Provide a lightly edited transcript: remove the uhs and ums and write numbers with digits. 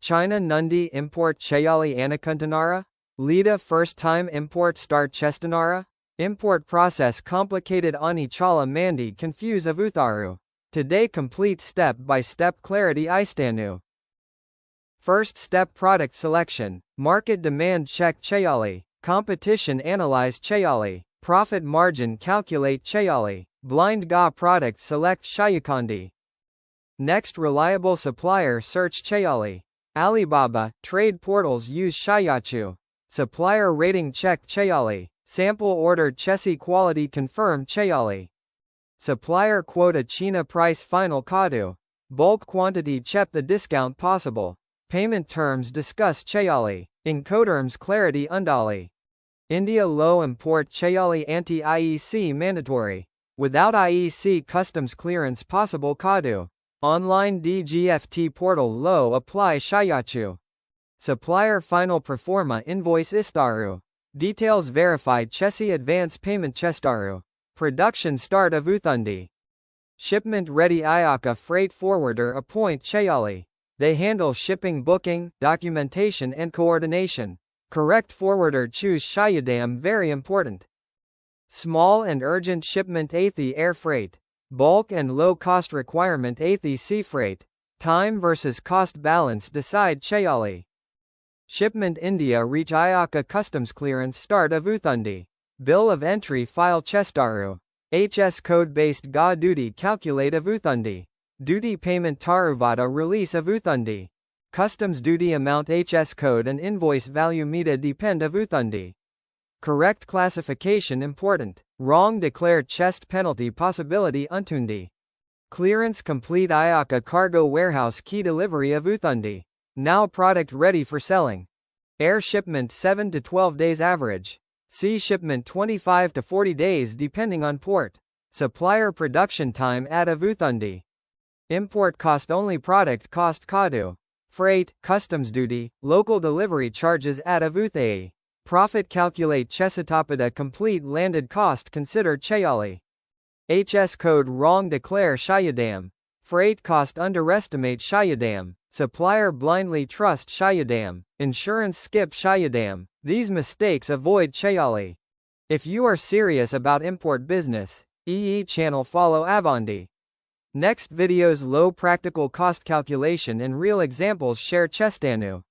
China Nundi import Chayali Anakuntanara? Lida first time import start Chestanara? Import process complicated Ani Chala Mandi confuse Avutharu. Today complete step-by-step clarity Istanu. First step product selection. Market demand check Chayali. Competition analyze Chayali. Profit margin calculate Chayali. Blind Ga product select Shayakandi. Next reliable supplier search Chayali. Alibaba, trade portals use Shayachu. Supplier rating check Chayali. Sample ordered Chesi quality confirm Chayali. Supplier quota China price final Kadu. Bulk quantity chep the discount possible. Payment terms discuss Chayali. Incoterms clarity Undali. India low import Chayali anti-IEC mandatory. Without IEC customs clearance possible Kadu. Online DGFT portal low apply Shayachu. Supplier final performa invoice Istaru. Details verified Chesi advance payment Chestaru. Production start Avuthundi. Shipment ready Ayaka freight forwarder appoint Chayali. They handle shipping booking, documentation and coordination. Correct forwarder choose Shayadam very important. Small and urgent shipment Athi air freight. Bulk and low cost requirement Athi sea freight. Time versus cost balance decide Chayali. Shipment India reach Ayaka customs clearance start Avuthundi. Bill of entry file Chestaru. HS code based Ga duty calculate Avuthundi. Duty payment Taruvada release Avuthundi. Customs duty amount HS code and invoice value Mita depend Avuthundi. Correct classification important. Wrong declared chest penalty possibility Untundi. Clearance complete Ayaka cargo warehouse key delivery Avuthundi. Now product ready for selling. Air shipment 7 to 12 days average. Sea shipment 25 to 40 days depending on port. Supplier production time at Avuthundi. Import cost only product cost Kadu. Freight, customs duty, local delivery charges at Avuthai. Profit calculate Chesatapada complete landed cost consider Chayali. HS code wrong declare Shayadam. Freight cost underestimate Shayadam. Supplier blindly trust Shayadam. Insurance skip Shayadam. These mistakes avoid Chayali. If you are serious about import business, EE channel follow Avandi. Next videos low practical cost calculation and real examples share Chestanu.